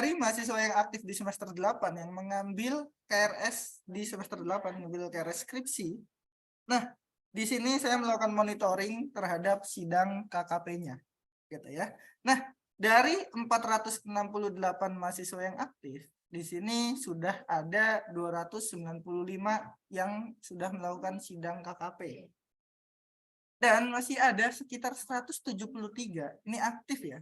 dari mahasiswa yang aktif di semester 8 yang mengambil KRS di semester 8, mengambil KRS skripsi. Nah, di sini saya melakukan monitoring terhadap sidang KKP-nya, gitu ya. Nah, dari 468 mahasiswa yang aktif, di sini sudah ada 295 yang sudah melakukan sidang KKP. Dan masih ada sekitar 173 ini aktif ya.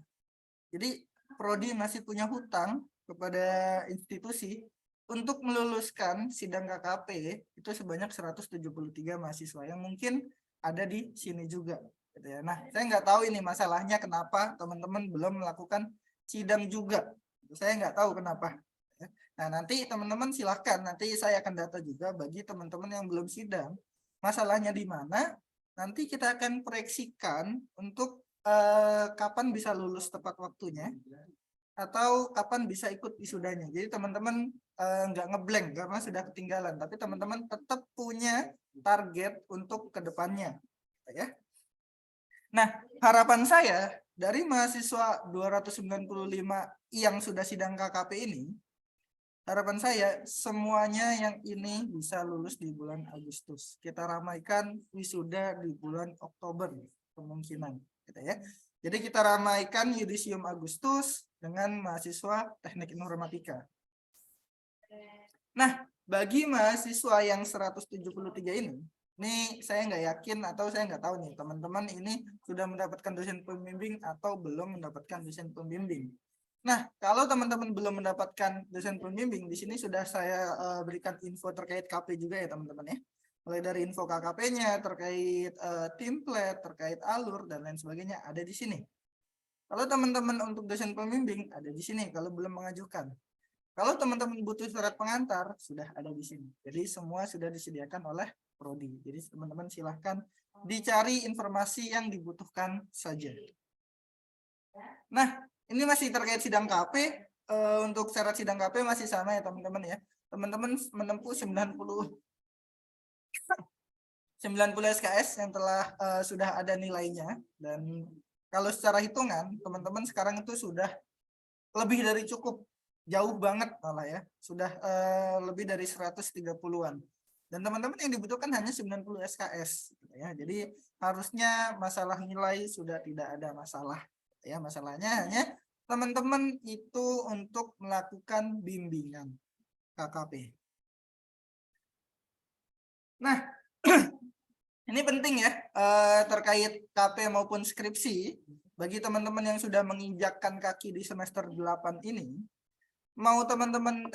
Jadi prodi masih punya hutang kepada institusi untuk meluluskan sidang KKP itu sebanyak 173 mahasiswa yang mungkin ada di sini juga. Gitu ya. Nah, saya nggak tahu ini masalahnya kenapa teman-teman belum melakukan sidang juga. Saya nggak tahu kenapa. Nah, nanti teman-teman silahkan, nanti saya akan data juga bagi teman-teman yang belum sidang. Masalahnya di mana? Nanti kita akan proyeksikan untuk kapan bisa lulus tepat waktunya atau kapan bisa ikut wisudanya. Jadi teman-teman nggak ngeblank karena sudah ketinggalan, tapi teman-teman tetap punya target untuk kedepannya, ya. Nah, harapan saya dari mahasiswa 295 yang sudah sidang KKP ini, harapan saya semuanya yang ini bisa lulus di bulan Agustus. Kita ramaikan wisuda di bulan Oktober kemungkinan, gitu ya. Jadi kita ramaikan yudisium Agustus dengan mahasiswa Teknik Informatika. Nah, bagi mahasiswa yang 173 ini saya nggak yakin atau saya nggak tahu nih teman-teman ini sudah mendapatkan dosen pembimbing atau belum mendapatkan dosen pembimbing. Nah, kalau teman-teman belum mendapatkan dosen pembimbing, di sini sudah saya berikan info terkait KP juga ya teman-teman ya. Mulai dari info KKP-nya, terkait template, terkait alur, dan lain sebagainya ada di sini. Kalau teman-teman untuk dosen pembimbing ada di sini kalau belum mengajukan. Kalau teman-teman butuh surat pengantar, sudah ada di sini. Jadi semua sudah disediakan oleh prodi. Jadi teman-teman silahkan dicari informasi yang dibutuhkan saja. Nah, ini masih terkait sidang KP. Untuk syarat sidang KP masih sama ya teman-teman ya. Teman-teman menempuh 90 SKS yang telah sudah ada nilainya. Dan kalau secara hitungan, teman-teman sekarang itu sudah lebih dari cukup. Jauh banget malah ya. Sudah lebih dari 130-an. Dan teman-teman yang dibutuhkan hanya 90 SKS. Ya. Jadi harusnya masalah nilai sudah tidak ada masalah. Ya, masalahnya hanya teman-teman itu untuk melakukan bimbingan KKP. Nah, ini penting ya terkait KP maupun skripsi bagi teman-teman yang sudah menginjakkan kaki di semester 8 ini. Mau teman-teman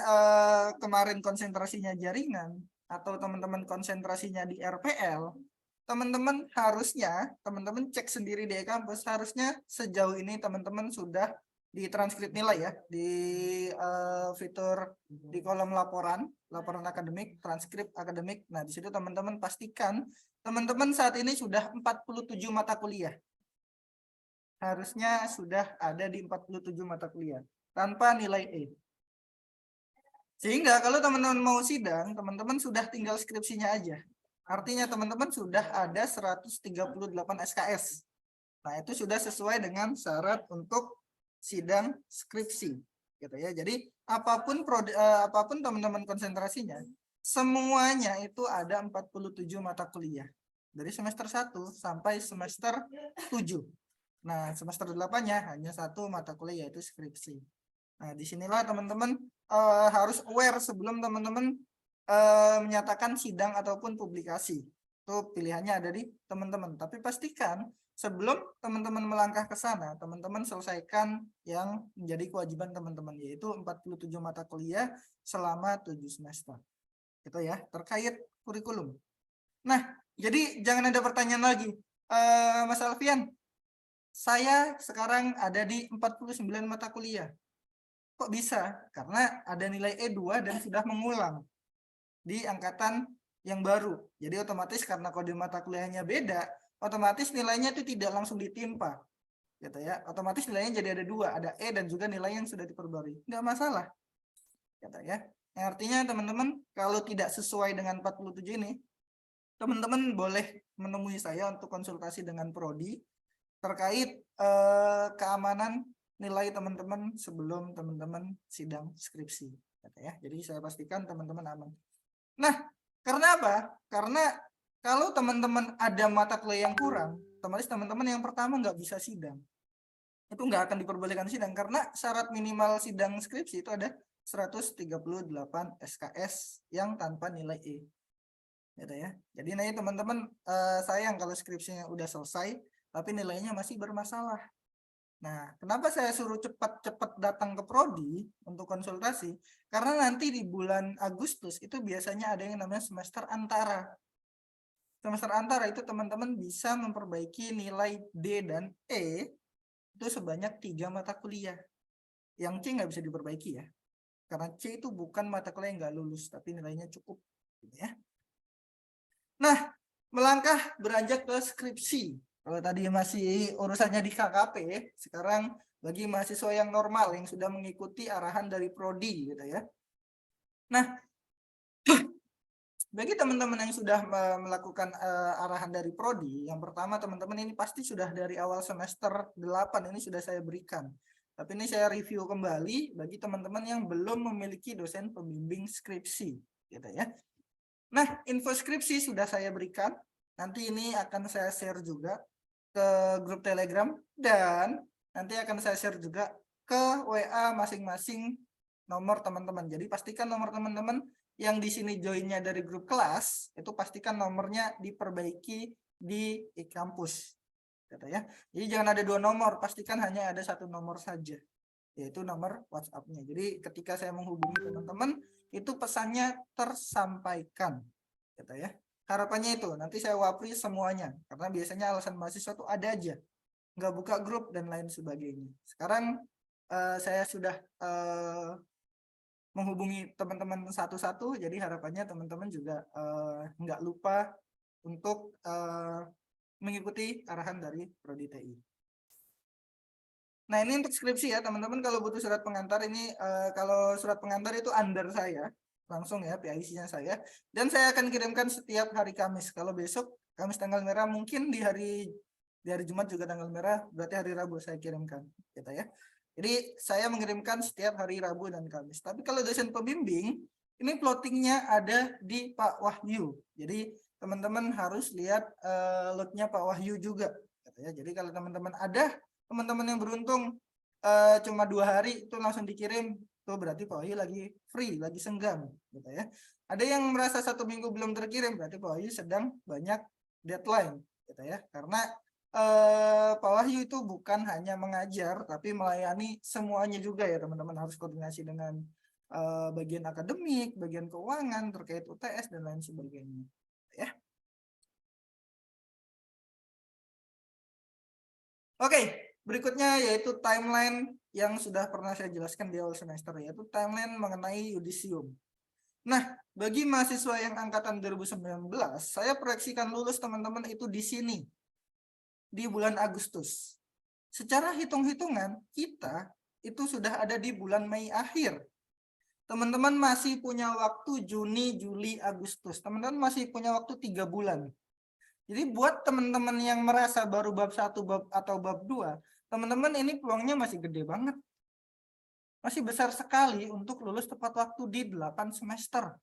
kemarin konsentrasinya jaringan atau teman-teman konsentrasinya di RPL, teman-teman harusnya teman-teman cek sendiri di kampus, harusnya sejauh ini teman-teman sudah di transkrip nilai ya, di fitur di kolom laporan akademik, transkrip akademik. Nah, di situ teman-teman pastikan teman-teman saat ini sudah 47 mata kuliah. Harusnya sudah ada di 47 mata kuliah tanpa nilai E. Sehingga kalau teman-teman mau sidang, teman-teman sudah tinggal skripsinya aja. Artinya teman-teman sudah ada 138 SKS. Nah, itu sudah sesuai dengan syarat untuk sidang skripsi. Gitu ya. Jadi apapun teman-teman konsentrasinya, semuanya itu ada 47 mata kuliah. Dari semester 1 sampai semester 7. Nah, semester 8-nya hanya satu mata kuliah yaitu skripsi. Nah, disinilah teman-teman harus aware sebelum teman-teman menyatakan sidang ataupun publikasi. Itu pilihannya ada di teman-teman. Tapi pastikan sebelum teman-teman melangkah ke sana, teman-teman selesaikan yang menjadi kewajiban teman-teman, yaitu 47 mata kuliah selama 7 semester. Itu ya, terkait kurikulum. Nah, jadi jangan ada pertanyaan lagi. Mas Alfian, saya sekarang ada di 49 mata kuliah. Kok bisa? Karena ada nilai E2 dan sudah mengulang di angkatan yang baru. Jadi otomatis karena kode mata kuliahnya beda, otomatis nilainya itu tidak langsung ditimpa. Gitu ya. Otomatis nilainya jadi ada 2, ada E dan juga nilai yang sudah diperbarui. Nggak masalah. Gitu ya. Yang artinya teman-teman kalau tidak sesuai dengan 47 ini, teman-teman boleh menemui saya untuk konsultasi dengan prodi terkait keamanan nilai teman-teman sebelum teman-teman sidang skripsi, ya. Jadi saya pastikan teman-teman aman. Nah, karena apa? Karena kalau teman-teman ada mata kuliah yang kurang, otomatis teman-teman yang pertama nggak bisa sidang. Itu nggak akan diperbolehkan sidang karena syarat minimal sidang skripsi itu ada 138 SKS yang tanpa nilai E. Gitu ya. Jadi nanti teman-teman sayang kalau skripsinya udah selesai tapi nilainya masih bermasalah. Nah, kenapa saya suruh cepat-cepat datang ke prodi untuk konsultasi? Karena nanti di bulan Agustus itu biasanya ada yang namanya semester antara. Semester antara itu teman-teman bisa memperbaiki nilai D dan E itu sebanyak 3 mata kuliah. Yang C nggak bisa diperbaiki ya. Karena C itu bukan mata kuliah yang nggak lulus, tapi nilainya cukup. Ya. Nah, melangkah beranjak ke skripsi. Kalau tadi masih urusannya di KKP, sekarang bagi mahasiswa yang normal yang sudah mengikuti arahan dari prodi gitu ya. Nah, bagi teman-teman yang sudah melakukan arahan dari prodi, yang pertama teman-teman ini pasti sudah dari awal semester 8 ini sudah saya berikan. Tapi ini saya review kembali bagi teman-teman yang belum memiliki dosen pembimbing skripsi gitu ya. Nah, info skripsi sudah saya berikan. Nanti ini akan saya share juga ke grup Telegram dan nanti akan saya share juga ke WA masing-masing nomor teman-teman. Jadi pastikan nomor teman-teman yang di sini joinnya dari grup kelas itu pastikan nomornya diperbaiki di e-kampus. Gitu ya. Jadi jangan ada 2 nomor, pastikan hanya ada 1 nomor saja, yaitu nomor WhatsApp-nya. Jadi ketika saya menghubungi teman-teman itu pesannya tersampaikan, gitu ya. Harapannya itu nanti saya wapri semuanya, karena biasanya alasan mahasiswa itu ada aja, nggak buka grup dan lain sebagainya. Sekarang saya sudah menghubungi teman-teman satu-satu, jadi harapannya teman-teman juga nggak lupa untuk mengikuti arahan dari Prodi TI. Nah, ini untuk skripsi ya, teman-teman. Kalau butuh surat pengantar ini, kalau surat pengantar itu under saya, langsung ya, PIC-nya saya. Dan saya akan kirimkan setiap hari Kamis. Kalau besok, Kamis tanggal merah, mungkin di hari Jumat juga tanggal merah, berarti hari Rabu saya kirimkan. Gitu ya. Jadi, saya mengirimkan setiap hari Rabu dan Kamis. Tapi kalau dosen pembimbing, ini plottingnya ada di Pak Wahyu. Jadi, teman-teman harus lihat loadnya Pak Wahyu juga. Gitu ya. Jadi, kalau teman-teman ada teman-teman yang beruntung cuma 2 hari itu langsung dikirim, tuh berarti Pak Wahyu lagi free, lagi senggang gitu ya. Ada yang merasa 1 minggu belum terkirim, berarti Pak Wahyu sedang banyak deadline gitu ya. Karena Pak Wahyu itu bukan hanya mengajar tapi melayani semuanya juga ya teman-teman, harus koordinasi dengan bagian akademik, bagian keuangan terkait UTS dan lain sebagainya ya. Oke, berikutnya yaitu timeline yang sudah pernah saya jelaskan di awal semester, yaitu timeline mengenai yudisium. Nah, bagi mahasiswa yang angkatan 2019, saya proyeksikan lulus teman-teman itu di sini, di bulan Agustus. Secara hitung-hitungan, kita itu sudah ada di bulan Mei akhir. Teman-teman masih punya waktu Juni, Juli, Agustus. Teman-teman masih punya waktu 3 bulan. Jadi buat teman-teman yang merasa baru bab 1 bab atau bab 2, teman-teman ini peluangnya masih gede banget. Masih besar sekali untuk lulus tepat waktu di 8 semester.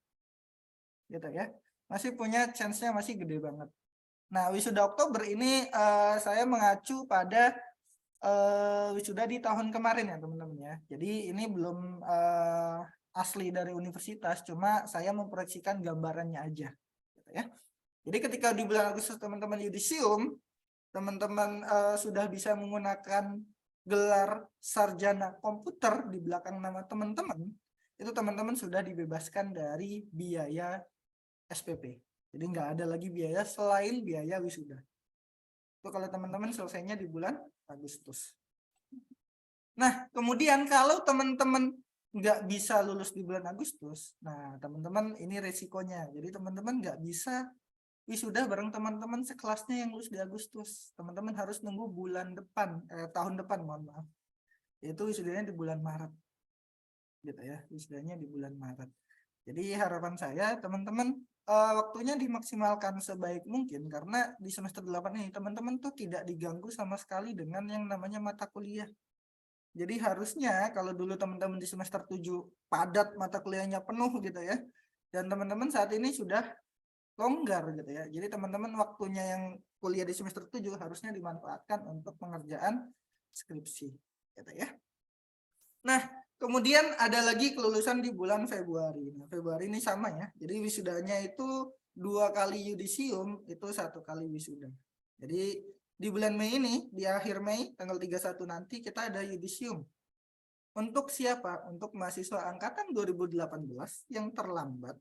Gitu ya. Masih punya chance-nya masih gede banget. Nah, wisuda Oktober ini saya mengacu pada wisuda di tahun kemarin ya, teman-teman ya. Jadi ini belum asli dari universitas, cuma saya memproyeksikan gambarannya aja. Gitu ya. Jadi ketika di bulan Agustus teman-teman yudisium, teman-teman sudah bisa menggunakan gelar sarjana komputer di belakang nama teman-teman, itu teman-teman sudah dibebaskan dari biaya SPP. Jadi nggak ada lagi biaya selain biaya wisuda. Itu kalau teman-teman selesainya di bulan Agustus. Nah, kemudian kalau teman-teman nggak bisa lulus di bulan Agustus, nah teman-teman ini resikonya. Jadi teman-teman nggak bisa wisuda bareng teman-teman sekelasnya yang lulus di Agustus. Teman-teman harus nunggu bulan depan, tahun depan, mohon maaf. Yaitu wisudanya di bulan Maret. Gitu ya, wisudanya di bulan Maret. Jadi harapan saya teman-teman waktunya dimaksimalkan sebaik mungkin, karena di semester 8 ini teman-teman tuh tidak diganggu sama sekali dengan yang namanya mata kuliah. Jadi harusnya kalau dulu teman-teman di semester 7 padat mata kuliahnya penuh gitu ya. Dan teman-teman saat ini sudah longgar gitu ya. Jadi teman-teman waktunya yang kuliah di semester 7 harusnya dimanfaatkan untuk pengerjaan skripsi gitu ya. Nah, kemudian ada lagi kelulusan di bulan Februari. Nah, Februari ini sama ya. Jadi wisudanya itu 2 kali yudisium, itu 1 kali wisuda. Jadi di bulan Mei ini, di akhir Mei tanggal 31 nanti kita ada yudisium. Untuk siapa? Untuk mahasiswa angkatan 2018 yang terlambat.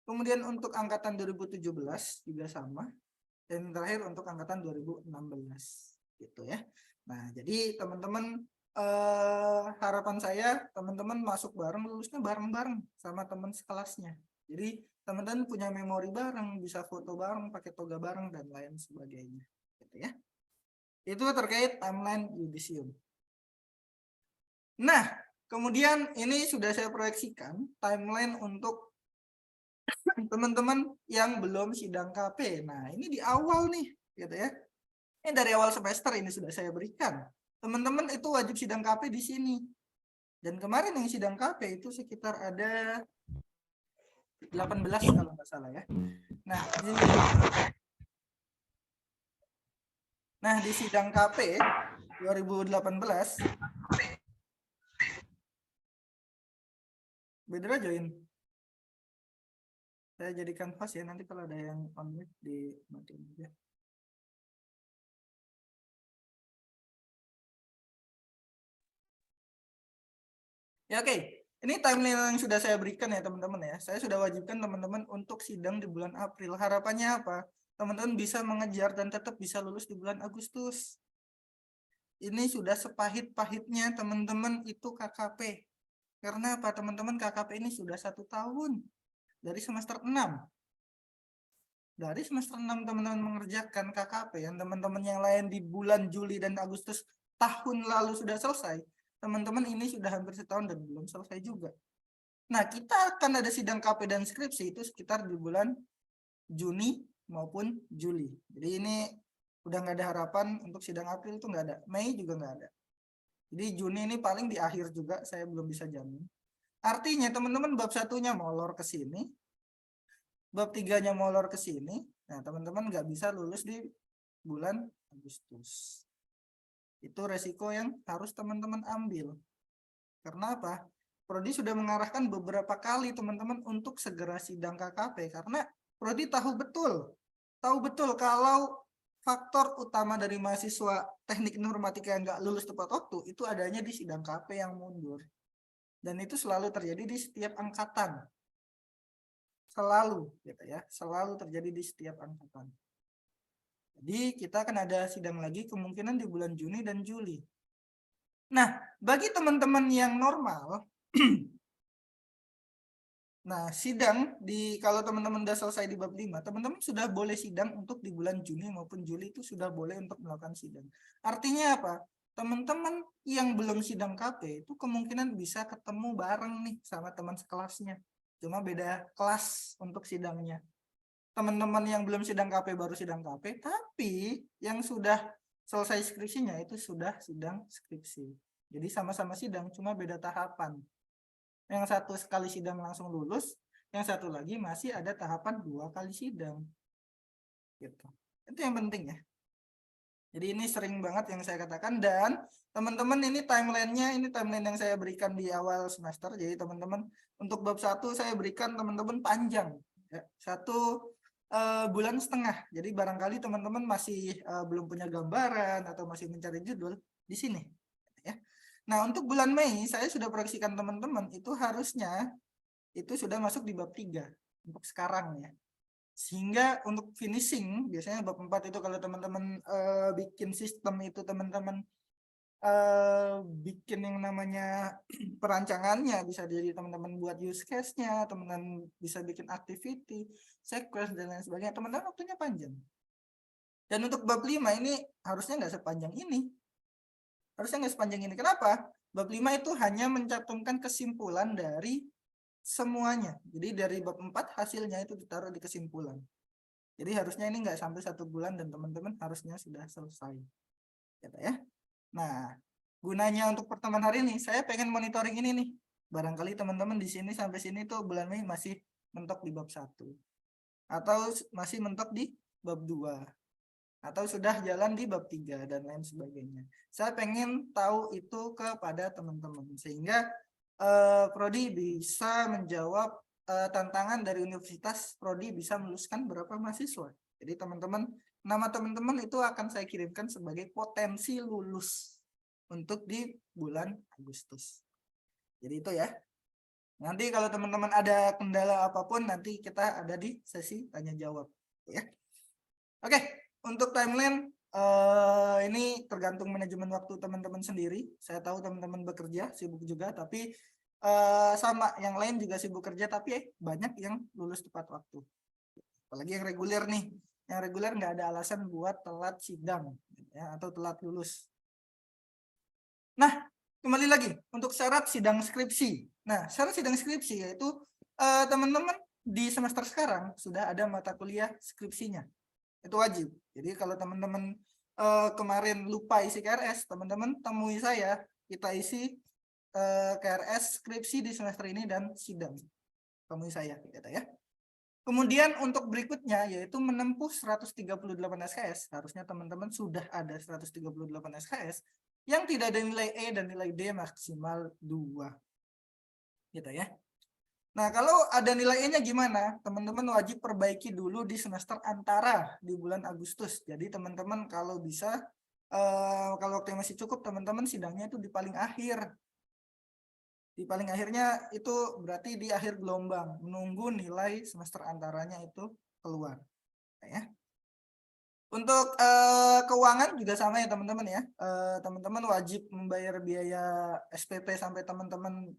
Kemudian untuk angkatan 2017 juga sama. Dan terakhir untuk angkatan 2016 gitu ya. Nah, jadi teman-teman harapan saya teman-teman masuk bareng, lulusnya bareng-bareng sama teman sekelasnya. Jadi teman-teman punya memori bareng, bisa foto bareng, pakai toga bareng dan lain sebagainya gitu ya. Itu terkait timeline yudisium. Nah, kemudian ini sudah saya proyeksikan timeline untuk teman-teman yang belum sidang KP. Nah, ini di awal nih, gitu ya. Ini dari awal semester ini sudah saya berikan. Teman-teman itu wajib sidang KP di sini. Dan kemarin yang sidang KP itu sekitar ada 18 kalau nggak salah ya. Nah, di sidang KP 2018 Bedra join. Saya jadikan host ya, nanti kalau ada yang on mic dimatiin aja. Ya oke, ini timeline yang sudah saya berikan ya teman-teman ya. Saya sudah wajibkan teman-teman untuk sidang di bulan April. Harapannya apa? Teman-teman bisa mengejar dan tetap bisa lulus di bulan Agustus. Ini sudah sepahit-pahitnya teman-teman itu KKP. Karena apa teman-teman, KKP ini sudah 1 tahun. Dari semester 6. Dari semester 6 teman-teman mengerjakan KKP. Yang teman-teman yang lain di bulan Juli dan Agustus tahun lalu sudah selesai. Teman-teman ini sudah hampir setahun dan belum selesai juga. Nah, kita akan ada sidang KP dan skripsi itu sekitar di bulan Juni maupun Juli. Jadi ini udah nggak ada harapan untuk sidang April itu nggak ada. Mei juga nggak ada. Jadi Juni ini paling di akhir juga, saya belum bisa jamin. Artinya teman-teman bab 1-nya molor ke sini, bab 3-nya molor ke sini. Nah, teman-teman nggak bisa lulus di bulan Agustus. Itu resiko yang harus teman-teman ambil. Karena apa? Prodi sudah mengarahkan beberapa kali teman-teman untuk segera sidang KKP karena Prodi tahu betul kalau faktor utama dari mahasiswa teknik informatika yang nggak lulus tepat waktu itu adanya di sidang KP yang mundur. Dan itu selalu terjadi di setiap angkatan. Selalu, gitu ya, selalu terjadi di setiap angkatan. Jadi kita akan ada sidang lagi kemungkinan di bulan Juni dan Juli. Nah, bagi teman-teman yang normal, nah sidang kalau teman-teman sudah selesai di bab 5, teman-teman sudah boleh sidang untuk di bulan Juni maupun Juli itu sudah boleh untuk melakukan sidang. Artinya apa? Teman-teman yang belum sidang KP itu kemungkinan bisa ketemu bareng nih sama teman sekelasnya. Cuma beda kelas untuk sidangnya. Teman-teman yang belum sidang KP baru sidang KP, tapi yang sudah selesai skripsinya itu sudah sidang skripsi. Jadi sama-sama sidang, cuma beda tahapan. Yang satu sekali sidang langsung lulus, yang satu lagi masih ada tahapan 2 kali sidang. Gitu. Itu yang penting ya. Jadi ini sering banget yang saya katakan, dan teman-teman ini timelinenya, ini timeline yang saya berikan di awal semester. Jadi teman-teman untuk bab 1 saya berikan teman-teman panjang. Ya. 1,5 bulan. Jadi barangkali teman-teman masih belum punya gambaran atau masih mencari judul di sini. Ya. Nah untuk bulan Mei saya sudah proyeksikan teman-teman itu harusnya itu sudah masuk di bab 3 untuk sekarang ya. Sehingga untuk finishing biasanya bab 4 itu kalau teman-teman bikin sistem itu teman-teman bikin yang namanya perancangannya, bisa jadi teman-teman buat use case-nya, teman-teman bisa bikin activity, sequence dan lain sebagainya. Teman-teman waktunya panjang. Dan untuk bab 5 ini harusnya nggak sepanjang ini. Harusnya nggak sepanjang ini. Kenapa? Bab 5 itu hanya mencantumkan kesimpulan dari semuanya. Jadi dari bab 4 hasilnya itu ditaruh di kesimpulan. Jadi harusnya ini nggak sampai 1 bulan dan teman-teman harusnya sudah selesai. Gitu ya. Nah, gunanya untuk pertemuan hari ini, saya pengen monitoring ini nih. Barangkali teman-teman di sini sampai sini tuh bulan Mei masih mentok di bab 1. Atau masih mentok di bab 2. Atau sudah jalan di bab 3 dan lain sebagainya. Saya pengen tahu itu kepada teman-teman. Sehingga Prodi bisa menjawab tantangan dari universitas. Prodi bisa meluluskan berapa mahasiswa. Jadi teman-teman, nama teman-teman itu akan saya kirimkan sebagai potensi lulus untuk di bulan Agustus. Jadi itu ya. Nanti kalau teman-teman ada kendala apapun, nanti kita ada di sesi tanya jawab. Ya. Oke, untuk timeline ini tergantung manajemen waktu teman-teman sendiri. Saya tahu teman-teman bekerja, sibuk juga, tapi sama yang lain juga sibuk kerja, tapi banyak yang lulus tepat waktu. Apalagi yang reguler nih. Yang reguler nggak ada alasan buat telat sidang ya, atau telat lulus. Nah, kembali lagi untuk syarat sidang skripsi. Nah, syarat sidang skripsi yaitu teman-teman di semester sekarang sudah ada mata kuliah skripsinya. Itu wajib. Jadi kalau teman-teman kemarin lupa isi KRS, teman-teman temui saya, kita isi KRS skripsi di semester ini dan sidang. Temui saya, gitu ya. Kemudian untuk berikutnya yaitu menempuh 138 SKS. Harusnya teman-teman sudah ada 138 SKS yang tidak ada nilai E dan nilai D maksimal 2. Gitu ya. Nah, kalau ada nilai E-nya gimana? Teman-teman wajib perbaiki dulu di semester antara di bulan Agustus. Jadi teman-teman kalau bisa, kalau waktu yang masih cukup, teman-teman sidangnya itu di paling akhir. Di paling akhirnya itu berarti di akhir gelombang, menunggu nilai semester antaranya itu keluar. Ya. Untuk keuangan juga sama ya teman-teman ya. Teman-teman wajib membayar biaya SPP sampai teman-teman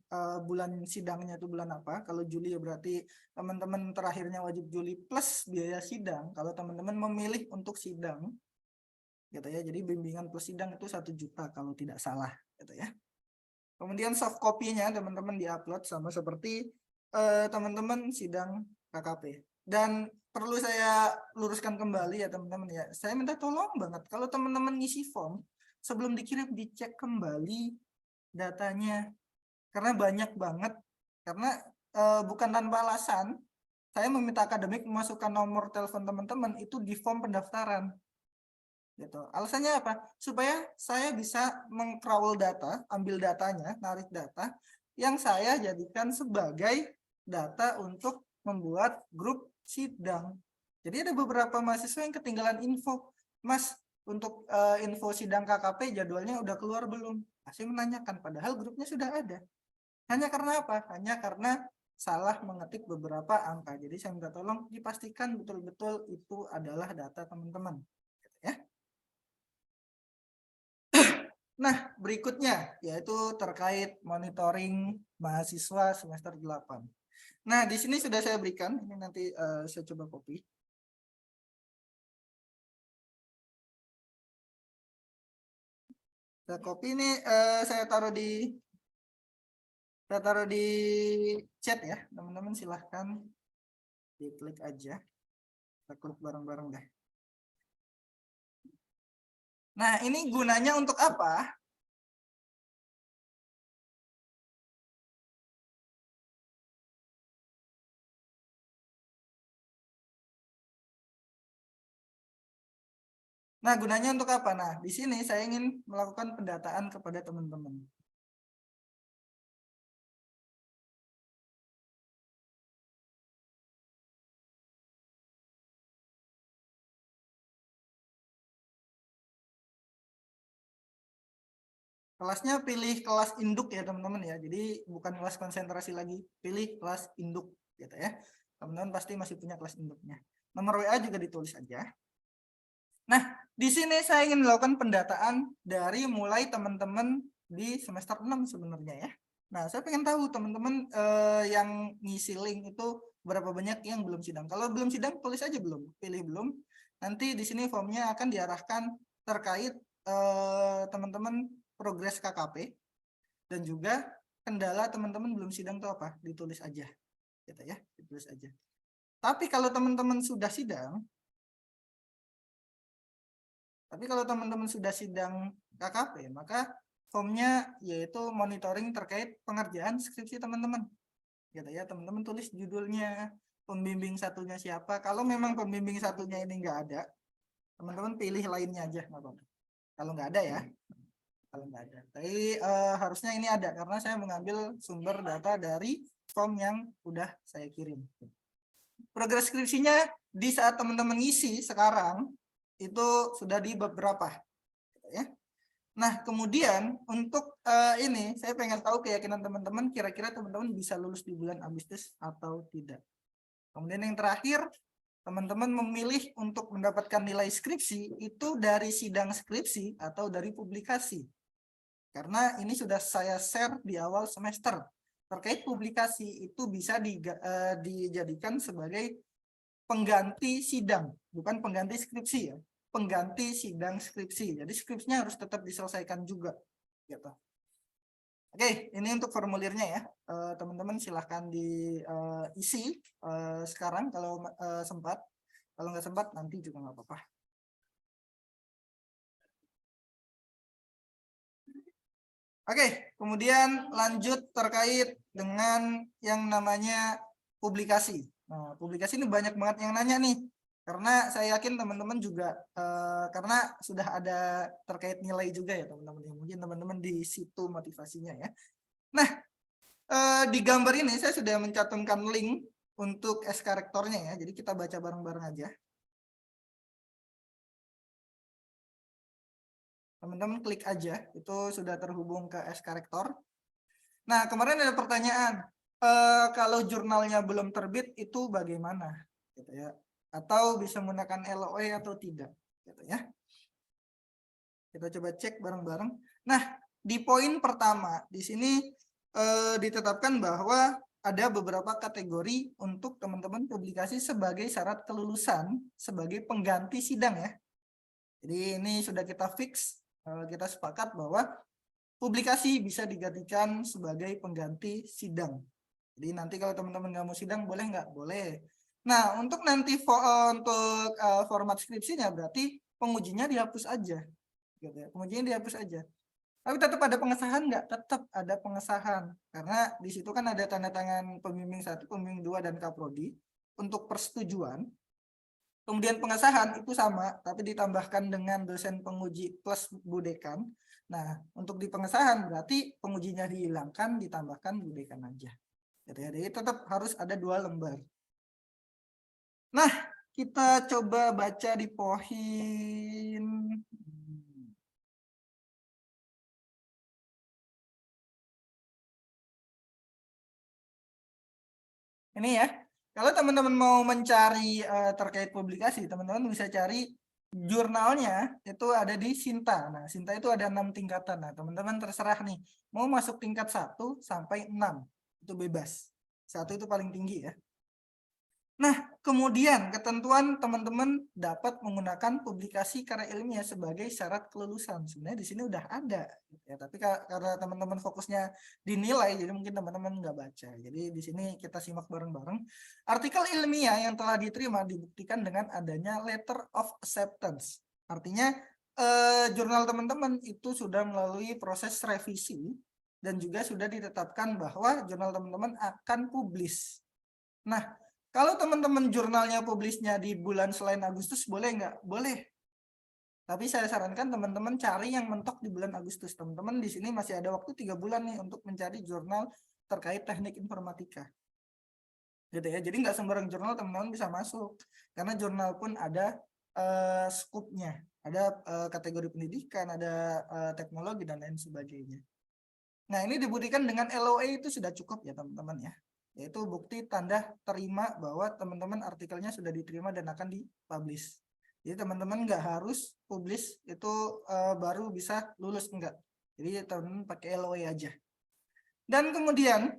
bulan sidangnya itu bulan apa. Kalau Juli ya berarti teman-teman terakhirnya wajib Juli plus biaya sidang. Kalau teman-teman memilih untuk sidang, gitu ya. Jadi bimbingan plus sidang itu 1 juta kalau tidak salah, gitu ya. Kemudian soft copy-nya teman-teman diupload sama seperti teman-teman sidang KKP. Dan perlu saya luruskan kembali ya teman-teman ya. Saya minta tolong banget kalau teman-teman ngisi form sebelum dikirim dicek kembali datanya. Karena banyak banget. Karena bukan tanpa alasan saya meminta akademik memasukkan nomor telepon teman-teman itu di form pendaftaran. Gitu. Alasannya apa? Supaya saya bisa mengcrawl data, ambil datanya, narik data yang saya jadikan sebagai data untuk membuat grup sidang. Jadi ada beberapa mahasiswa yang ketinggalan info, Mas, untuk info sidang KKP jadwalnya udah keluar belum? Masih menanyakan, padahal grupnya sudah ada. Hanya karena apa? Hanya karena salah mengetik beberapa angka. Jadi saya minta tolong dipastikan betul-betul itu adalah data teman-teman. Ya. Nah, berikutnya yaitu terkait monitoring mahasiswa semester 8. Nah, di sini sudah saya berikan, ini nanti saya coba copy. Saya copy ini saya taruh di chat ya, teman-teman silahkan diklik aja. Kita klik bareng-bareng deh. Nah, ini gunanya untuk apa? Nah, gunanya untuk apa? Nah, di sini saya ingin melakukan pendataan kepada teman-teman. Kelasnya pilih kelas induk ya teman-teman ya. Jadi bukan kelas konsentrasi lagi, pilih kelas induk gitu ya. Teman-teman pasti masih punya kelas induknya. Nomor WA juga ditulis aja. Nah, di sini saya ingin melakukan pendataan dari mulai teman-teman di semester 6 sebenarnya ya. Nah, saya pengen tahu teman-teman yang ngisi link itu berapa banyak yang belum sidang. Kalau belum sidang tulis aja belum, pilih belum. Nanti di sini formnya akan diarahkan terkait teman-teman progres KKP dan juga kendala teman-teman belum sidang itu apa, ditulis aja gitu ya, ditulis aja. Tapi kalau teman-teman sudah sidang KKP maka formnya yaitu monitoring terkait pengerjaan skripsi teman-teman. Gitu ya, teman-teman tulis judulnya, pembimbing satunya siapa. Kalau memang pembimbing satunya ini nggak ada, teman-teman pilih lainnya aja, nggak apa-apa. Kalau nggak ada ya, kalau nggak ada. Tapi harusnya ini ada karena saya mengambil sumber data dari form yang udah saya kirim. Progres skripsinya di saat teman-teman ngisi sekarang itu sudah di beberapa, ya. Nah, kemudian untuk ini saya pengen tahu keyakinan teman-teman, kira-kira teman-teman bisa lulus di bulan Agustus atau tidak. Kemudian yang terakhir, teman-teman memilih untuk mendapatkan nilai skripsi itu dari sidang skripsi atau dari publikasi. Karena ini sudah saya share di awal semester. Terkait publikasi itu bisa dijadikan sebagai pengganti sidang, bukan pengganti skripsi ya. Pengganti sidang skripsi. Jadi skripsinya harus tetap diselesaikan juga. Gitu. Oke, ini untuk formulirnya ya. Teman-teman silahkan diisi sekarang kalau sempat. Kalau nggak sempat nanti juga nggak apa-apa. Oke, kemudian lanjut terkait dengan yang namanya publikasi. Nah, publikasi ini banyak banget yang nanya nih. Karena saya yakin teman-teman juga, karena sudah ada terkait nilai juga ya teman-teman. Mungkin teman-teman di situ motivasinya ya. Nah, di gambar ini saya sudah mencantumkan link untuk SK rektornya ya. Jadi kita baca bareng-bareng aja. Teman-teman klik aja, itu sudah terhubung ke SK rektor. Nah, kemarin ada pertanyaan, kalau jurnalnya belum terbit itu bagaimana? Gitu ya. Atau bisa menggunakan LOE atau tidak? Gitu ya. Kita coba cek bareng-bareng. Nah, di poin pertama, di sini ditetapkan bahwa ada beberapa kategori untuk teman-teman publikasi sebagai syarat kelulusan sebagai pengganti sidang ya. Jadi ini sudah kita fix, kita sepakat bahwa publikasi bisa digantikan sebagai pengganti sidang. Jadi nanti kalau teman-teman nggak mau sidang boleh nggak? Boleh. Nah untuk nanti untuk format skripsinya berarti pengujinya dihapus aja. Gitu ya. Pengujinya dihapus aja. Tapi tetap ada pengesahan nggak? Tetap ada pengesahan. Karena di situ kan ada tanda tangan pembimbing 1, pembimbing 2, dan kaprodi untuk persetujuan. Kemudian pengesahan itu sama, tapi ditambahkan dengan dosen penguji plus Bu Dekan. Nah, untuk di pengesahan berarti pengujinya dihilangkan, ditambahkan Bu Dekan aja. Jadi tetap harus ada 2 lembar. Nah, kita coba baca di poin. Ini ya. Kalau teman-teman mau mencari terkait publikasi, teman-teman bisa cari jurnalnya itu ada di Sinta. Nah, Sinta itu ada 6 tingkatan. Nah, teman-teman terserah nih, mau masuk tingkat 1 sampai 6. Itu bebas. 1 itu paling tinggi ya. Nah, kemudian ketentuan teman-teman dapat menggunakan publikasi karya ilmiah sebagai syarat kelulusan. Sebenarnya di sini udah ada, ya. Tapi karena teman-teman fokusnya dinilai, jadi mungkin teman-teman nggak baca. Jadi di sini kita simak bareng-bareng. Artikel ilmiah yang telah diterima dibuktikan dengan adanya letter of acceptance. Artinya jurnal teman-teman itu sudah melalui proses revisi dan juga sudah ditetapkan bahwa jurnal teman-teman akan publis. Nah, kalau teman-teman jurnalnya publisnya di bulan selain Agustus, boleh nggak? Boleh. Tapi saya sarankan teman-teman cari yang mentok di bulan Agustus. Teman-teman di sini masih ada waktu 3 bulan nih untuk mencari jurnal terkait teknik informatika. Gitu ya. Jadi nggak sembarang jurnal teman-teman bisa masuk. Karena jurnal pun ada skupnya. Ada kategori pendidikan, ada teknologi, dan lain sebagainya. Nah, ini dibuktikan dengan LOE itu sudah cukup ya teman-teman ya. Yaitu bukti tanda terima bahwa teman-teman artikelnya sudah diterima dan akan dipublish. Jadi teman-teman nggak harus publish itu baru bisa lulus, enggak. Jadi teman-teman pakai LOE aja. Dan kemudian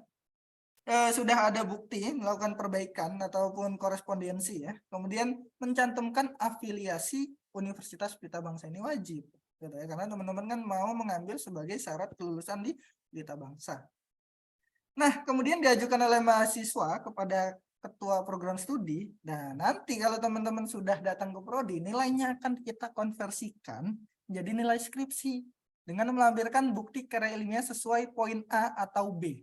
sudah ada bukti melakukan perbaikan ataupun korespondensi ya. Kemudian mencantumkan afiliasi Universitas Pelita Bangsa ini wajib. Gitu ya, karena teman-teman kan mau mengambil sebagai syarat kelulusan di Pelita Bangsa. Nah, kemudian diajukan oleh mahasiswa kepada ketua program studi. Nah, nanti kalau teman-teman sudah datang ke prodi, nilainya akan kita konversikan menjadi nilai skripsi. dengan melampirkan bukti karya ilmiah sesuai poin A atau B.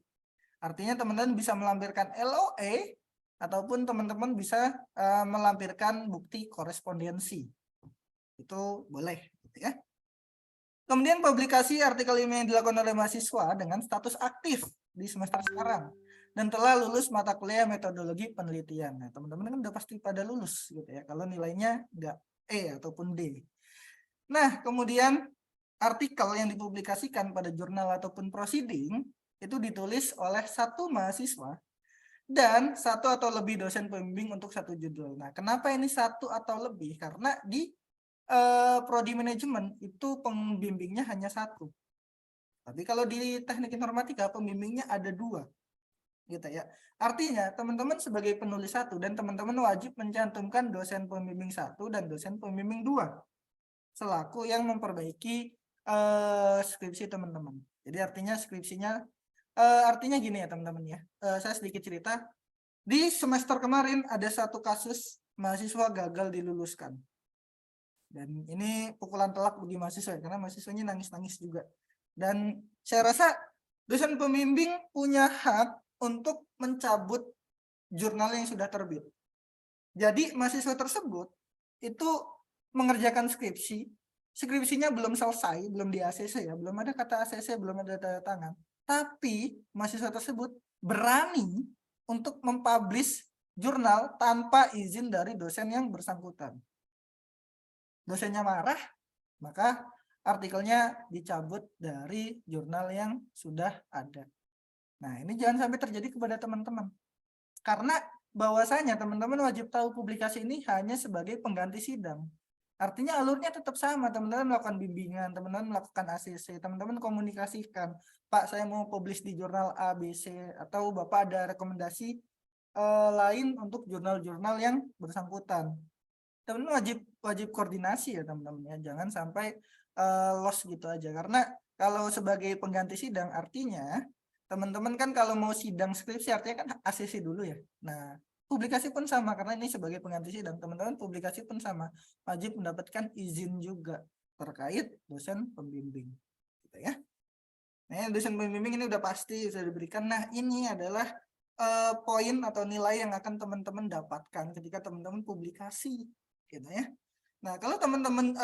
Artinya teman-teman bisa melampirkan LOE ataupun teman-teman bisa melampirkan bukti korespondensi. Itu boleh, gitu ya. Kemudian publikasi artikel ilmiah yang dilakukan oleh mahasiswa dengan status aktif di semester sekarang dan telah lulus mata kuliah metodologi penelitian. Nah, teman-teman kan udah pasti pada lulus gitu ya. Kalau nilainya enggak E ataupun D. Nah, kemudian artikel yang dipublikasikan pada jurnal ataupun proceeding itu ditulis oleh satu mahasiswa dan satu atau lebih dosen pembimbing untuk satu judul. Nah, kenapa ini satu atau lebih? Karena di prodi manajemen itu pembimbingnya hanya satu. Tapi kalau di teknik informatika pembimbingnya ada dua, gitu ya. Artinya teman-teman sebagai penulis satu dan teman-teman wajib mencantumkan dosen pembimbing satu dan dosen pembimbing dua selaku yang memperbaiki skripsi teman-teman. Jadi artinya skripsinya artinya gini ya teman-teman ya. Saya sedikit cerita. Di semester kemarin ada satu kasus mahasiswa gagal diluluskan. Dan ini pukulan telak bagi mahasiswa karena mahasiswanya nangis-nangis juga. Dan saya rasa dosen pembimbing punya hak untuk mencabut jurnal yang sudah terbit. Jadi mahasiswa tersebut itu mengerjakan skripsi, skripsinya belum selesai, belum di ACC ya, belum ada kata ACC, belum ada tanda tangan. Tapi mahasiswa tersebut berani untuk mempublish jurnal tanpa izin dari dosen yang bersangkutan. Dosennya marah, maka artikelnya dicabut dari jurnal yang sudah ada. Nah, ini jangan sampai terjadi kepada teman-teman. Karena bahwasanya teman-teman wajib tahu publikasi ini hanya sebagai pengganti sidang. Artinya alurnya tetap sama, teman-teman melakukan bimbingan, teman-teman melakukan ACC, teman-teman komunikasikan, Pak saya mau publish di jurnal A, B, C, atau Bapak ada rekomendasi lain untuk jurnal-jurnal yang bersangkutan. Teman-teman wajib koordinasi ya teman-teman ya, jangan sampai lost gitu aja. Karena kalau sebagai pengganti sidang artinya teman-teman kan kalau mau sidang skripsi artinya kan ACC dulu ya. Nah, publikasi pun sama karena ini sebagai pengganti sidang. Teman-teman publikasi pun sama, wajib mendapatkan izin juga terkait dosen pembimbing gitu ya. Nah, dosen pembimbing ini udah pasti sudah diberikan. Nah, ini adalah poin atau nilai yang akan teman-teman dapatkan ketika teman-teman publikasi gitu ya. Nah, kalau teman-teman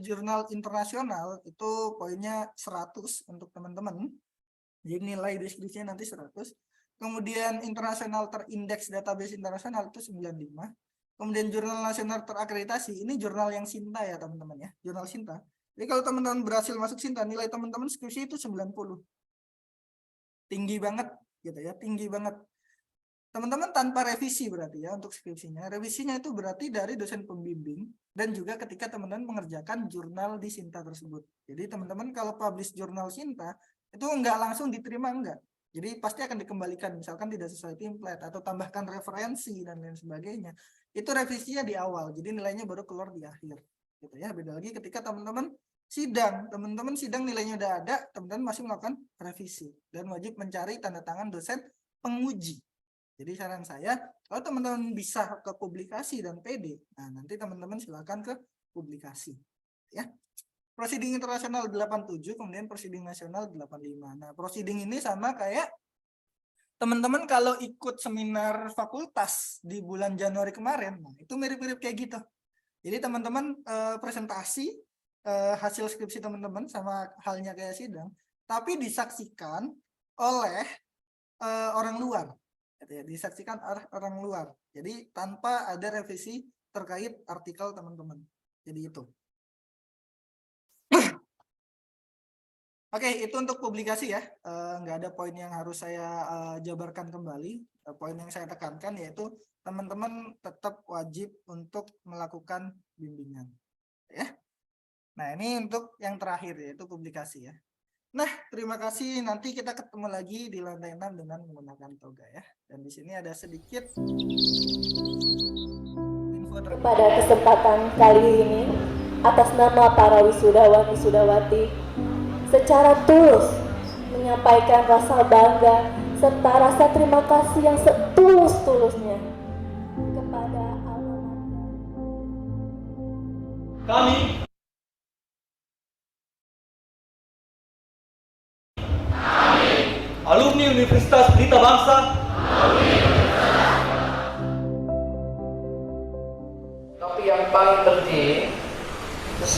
jurnal internasional itu poinnya 100 untuk teman-teman. Jadi nilai deskripsinya nanti 100. Kemudian internasional terindeks database internasional itu 95. Kemudian jurnal nasional terakreditasi, ini jurnal yang Sinta ya teman-teman ya, jurnal Sinta. Jadi kalau teman-teman berhasil masuk Sinta, nilai teman-teman skripsi itu 90. Tinggi banget gitu ya, tinggi banget. Teman-teman tanpa revisi berarti ya untuk skripsinya. Revisinya itu berarti dari dosen pembimbing dan juga ketika teman-teman mengerjakan jurnal di Sinta tersebut. Jadi teman-teman kalau publish jurnal Sinta itu enggak langsung diterima enggak. Jadi pasti akan dikembalikan misalkan tidak sesuai template atau tambahkan referensi dan lain sebagainya. Itu revisinya di awal. Jadi nilainya baru keluar di akhir. Gitu ya. Beda lagi ketika teman-teman sidang nilainya udah ada, teman-teman masih melakukan revisi dan wajib mencari tanda tangan dosen penguji. Jadi saran saya, kalau teman-teman bisa ke publikasi dan PD, nah nanti teman-teman silakan ke publikasi. Ya. Proceeding internasional 87, kemudian proceeding nasional 85. Nah, proceeding ini sama kayak teman-teman kalau ikut seminar fakultas di bulan Januari kemarin, nah itu mirip-mirip kayak gitu. Jadi teman-teman presentasi hasil skripsi teman-teman sama halnya kayak sidang, tapi disaksikan oleh orang luar. Ya, disaksikan orang luar. Jadi tanpa ada revisi terkait artikel teman-teman. Jadi itu. Oke, itu untuk publikasi ya. Nggak ada poin yang harus saya jabarkan kembali. Poin yang saya tekankan yaitu teman-teman tetap wajib untuk melakukan bimbingan. Ya. Nah, ini untuk yang terakhir yaitu publikasi ya. Nah, terima kasih. Nanti kita ketemu lagi di lantai 6 dengan menggunakan toga ya. Dan di sini ada sedikit info pada kesempatan kali ini atas nama para wisudawan wisudawati secara tulus menyampaikan rasa bangga serta rasa terima kasih yang setulus-tulusnya kepada alma mater. Kami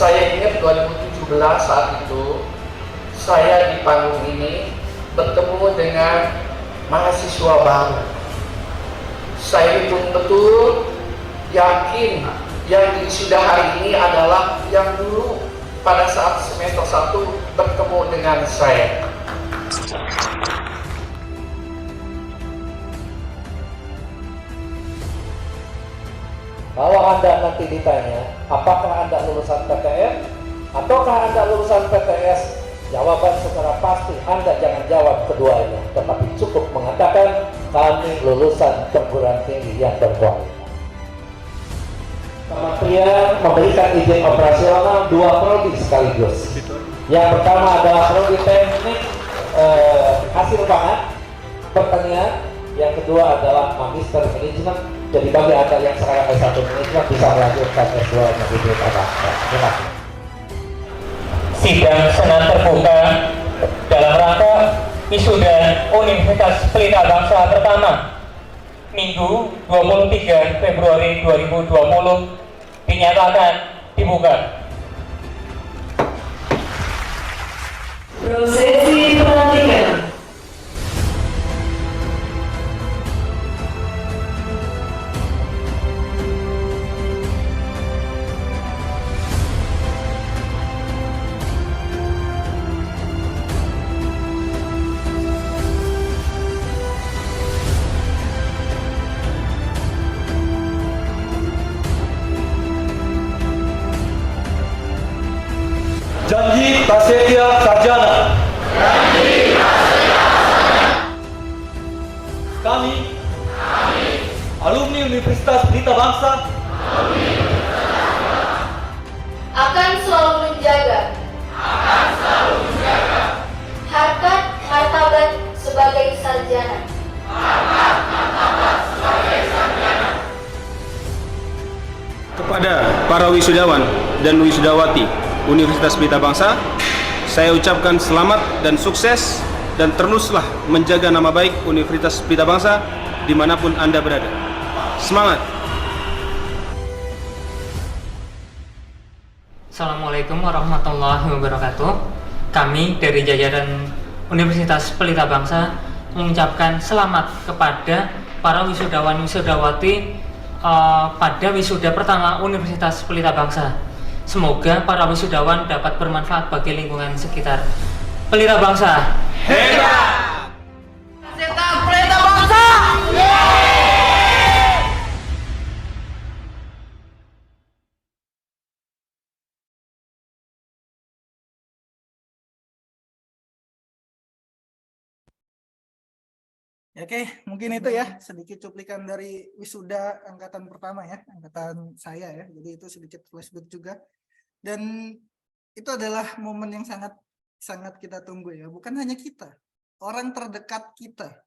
Saya ingat 2017 saat itu saya di panggung ini bertemu dengan mahasiswa baru. Saya betul-betul yakin yang sudah hari ini adalah yang dulu pada saat semester 1 bertemu dengan saya. Kalau Anda nanti ditanya, apakah Anda lulusan PTN ataukah Anda lulusan PTS, jawaban secara pasti Anda jangan jawab keduanya, tetapi cukup mengatakan kami lulusan perguruan tinggi yang berkualitas. Kementerian memberikan izin operasional 2 prodi sekaligus. Yang pertama adalah prodi teknik hasil pangan pertanian, yang kedua adalah magister manajemen. Jadi bagi Anda yang sekarang S1 manajemen bisa melanjutkan S2 manajemen bangsa. Terima kasih. Sidang senat terbuka dalam rangka wisuda Universitas Pelita Bangsa pertama Minggu 23 Februari 2020 dinyatakan dibuka. Prosesi pelantikan. Janji Prasetya Sarjana. Kami, alumni Universitas Pelita Bangsa, Akan selalu menjaga harkat martabat sebagai sarjana. Kepada para wisudawan dan wisudawati Universitas Pelita Bangsa, saya ucapkan selamat dan sukses, dan teruslah menjaga nama baik Universitas Pelita Bangsa dimanapun Anda berada. Semangat! Assalamualaikum warahmatullahi wabarakatuh. Kami dari jajaran Universitas Pelita Bangsa mengucapkan selamat kepada para wisudawan wisudawati pada wisuda pertama Universitas Pelita Bangsa. Semoga para wisudawan dapat bermanfaat bagi lingkungan sekitar. Pelita Bangsa Hebat! Pelita Bangsa. Oke, mungkin itu ya sedikit cuplikan dari wisuda angkatan pertama ya, angkatan saya ya. Jadi itu sedikit flashback juga. Dan itu adalah momen yang sangat kita tunggu ya. Bukan hanya kita, orang terdekat kita.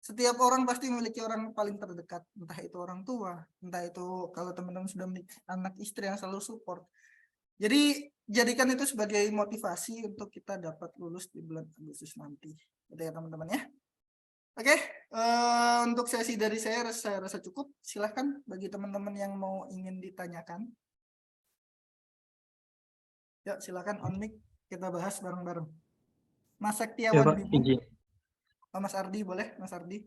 Setiap orang pasti memiliki orang paling terdekat, entah itu orang tua, entah itu kalau teman-teman sudah memiliki anak istri yang selalu support. Jadi jadikan itu sebagai motivasi untuk kita dapat lulus di bulan Agustus nanti. Gitu ya teman-teman ya. Oke, untuk sesi dari saya rasa cukup. Silahkan bagi teman-teman yang mau ingin ditanyakan. Yuk silakan on mic, kita bahas bareng-bareng. Mas Sektiawan Ya, Pak, Bimo. izin. Oh, Mas Ardi boleh, Mas Ardi.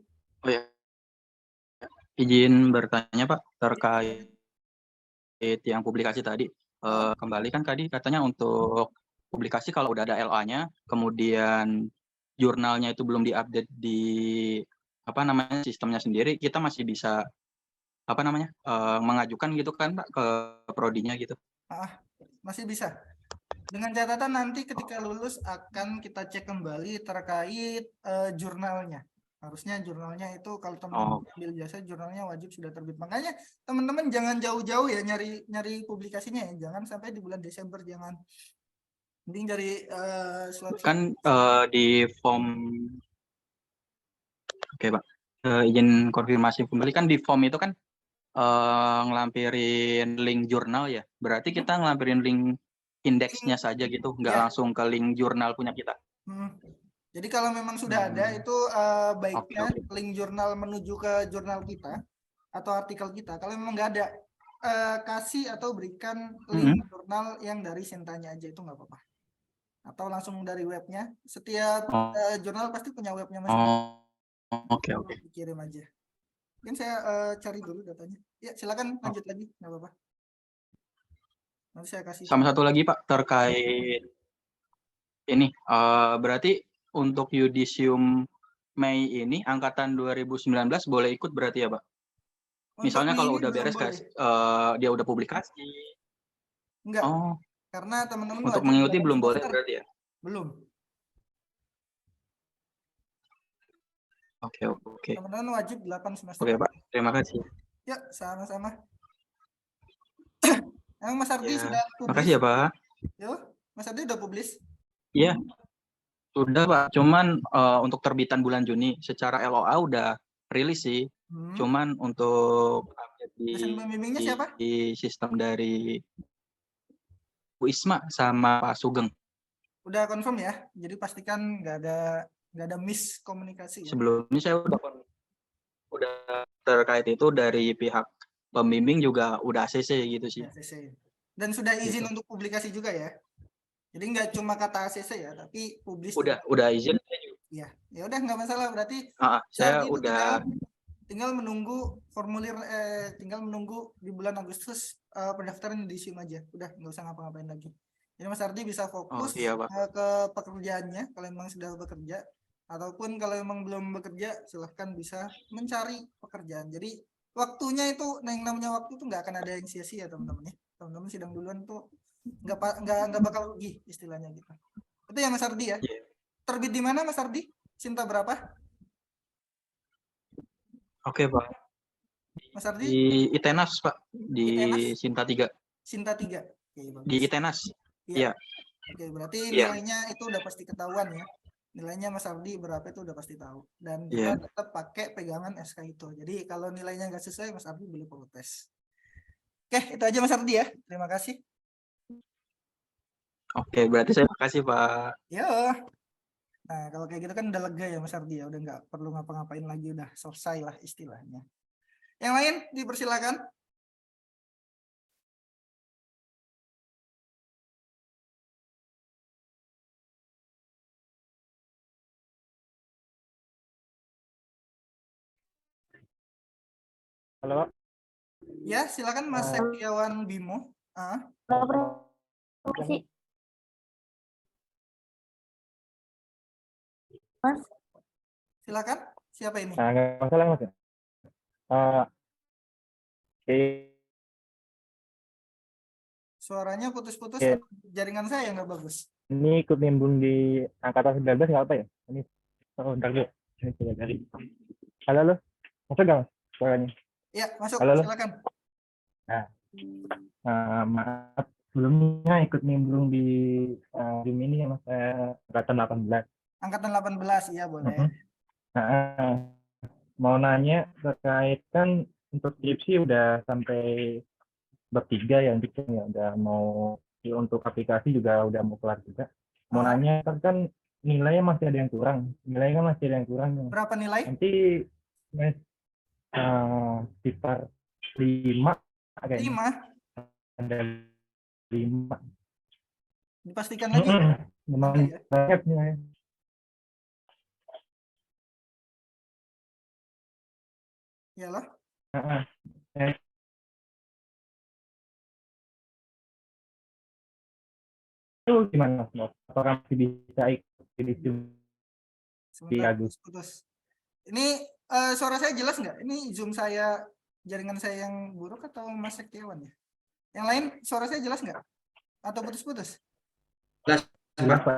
Oh ya, izin bertanya Pak terkait yang publikasi tadi. Kembali kan tadi katanya untuk publikasi kalau udah ada LA-nya, kemudian jurnalnya itu belum diupdate di sistemnya sendiri, kita masih bisa mengajukan gitu kan Pak ke prodinya gitu. Masih bisa. Dengan catatan nanti ketika lulus akan kita cek kembali terkait jurnalnya. Harusnya jurnalnya itu kalau teman-teman ambil jasa jurnalnya wajib sudah terbit. Makanya teman-teman jangan jauh-jauh ya nyari publikasinya ya. Jangan sampai di bulan Desember, jangan. Mending dari kan di form. Oke Pak, izin konfirmasi kembali, kan di form itu kan ngelampirin link jurnal ya. Berarti kita ngelampirin link indeksnya saja gitu, nggak langsung ke link jurnal punya kita. Jadi kalau memang sudah ada itu baiknya link jurnal menuju ke jurnal kita atau artikel kita. Kalau memang nggak ada, kasih atau berikan link jurnal yang dari Sintanya aja, itu nggak apa-apa. Atau langsung dari webnya. Setiap Oh. jurnal pasti punya webnya masing-masing. Oh, oke. Dikirim aja. Mungkin saya cari dulu datanya. Ya, silakan lanjut lagi, nggak apa-apa. Nanti saya kasih. Sama satu lagi Pak, terkait ini, berarti untuk Yudisium Mei ini angkatan 2019 boleh ikut berarti ya Pak? Untuk Misalnya Mei kalau ini udah belum beres boleh. dia udah publikasi. Enggak, Oh, karena teman-teman untuk wajib mengikuti 8 belum boleh semester. berarti ya? Belum. Oke. Teman-teman wajib 8 semester. Oke Pak, terima kasih. Ya, sama-sama. Emang Mas Ardi Ya, sudah publis? makasih ya Pak. Yo, Mas Ardi udah publis? Iya, sudah Pak. Cuman untuk terbitan bulan Juni secara LOA udah rilis sih. Cuman untuk update Dosen pembimbingnya siapa? di sistem dari Bu Isma sama Pak Sugeng. Udah confirm ya? Jadi pastikan nggak ada miskomunikasi ya? Sebelumnya saya udah terkait itu dari pihak pembimbing juga udah ACC gitu sih. ACC. Dan sudah izin Gitu. untuk publikasi juga ya? Jadi nggak cuma kata ACC ya, tapi publis. Udah izin. Iya, ya udah nggak masalah, berarti Saya saat itu udah tinggal menunggu formulir, tinggal menunggu di bulan Agustus pendaftaran di SIM aja, udah nggak usah ngapa-ngapain lagi. Jadi Mas Ardi bisa fokus iya, Pak. ke pekerjaannya kalau memang sudah bekerja, ataupun kalau memang belum bekerja silahkan bisa mencari pekerjaan. Jadi waktunya itu, yang namanya waktu itu nggak akan ada yang sia-sia teman-teman ya. Teman-teman sidang duluan tuh nggak bakal rugi istilahnya gitu. Itu ya Mas Ardi ya. Terbit di mana Mas Ardi? Sinta berapa? Oke Pak. Mas Ardi? Di ITENAS Pak, di ITENAS? Sinta 3. Sinta 3. Oke, bagus. Di ITENAS. Iya. Iya. Oke, berarti Iya. nilainya itu udah pasti ketahuan ya. Nilainya Mas Ardi berapa itu udah pasti tahu. Dan Iya. kita tetap pakai pegangan SK itu. Jadi kalau nilainya nggak sesuai, Mas Ardi boleh protes. Oke, itu aja Mas Ardi ya. Terima kasih. Oke, berarti saya makasih Pak. Yo. Nah, kalau kayak gitu kan udah lega ya Mas Ardi ya. Udah nggak perlu ngapa-ngapain lagi. Udah selesai lah istilahnya. Yang lain dipersilakan. Halo. Ya, silakan Mas Septiawan Bimo. Mas, Silakan. Siapa ini? Nah, nggak masalah Mas. Suaranya putus-putus. Oke. Jaringan saya nggak bagus. Ini ikut nimbrung di angkatan 19 nggak apa ya? Ini ntar dulu. Ini coba cari. Halo. Masuk nggak Mas suaranya? Ya, masuk. Halo. Silakan. Maaf. Sebelumnya ikut nimbrung di Zoom ini ya Mas, angkatan 18. Angkatan 18, iya boleh. Mau nanya terkait kan untuk skripsi udah sampai bab 3 ya, udah mau untuk aplikasi juga udah mau kelar juga. Mau nanya kan nilainya masih ada yang kurang. Berapa nilai? Nanti Mas sekitar 5 kayaknya. 5. Ada 5. Dipastikan lagi. Lumayan banyak nilainya. Iyalah. Itu gimana Mas? Apakah masih bisa ikut di Zoom? Sebentar, Agus. putus. Ini suara saya jelas nggak? Ini Zoom saya, jaringan saya yang buruk atau Mas Sektiawan ya? Yang lain suara saya jelas nggak? Atau putus-putus? Jelas, Pak.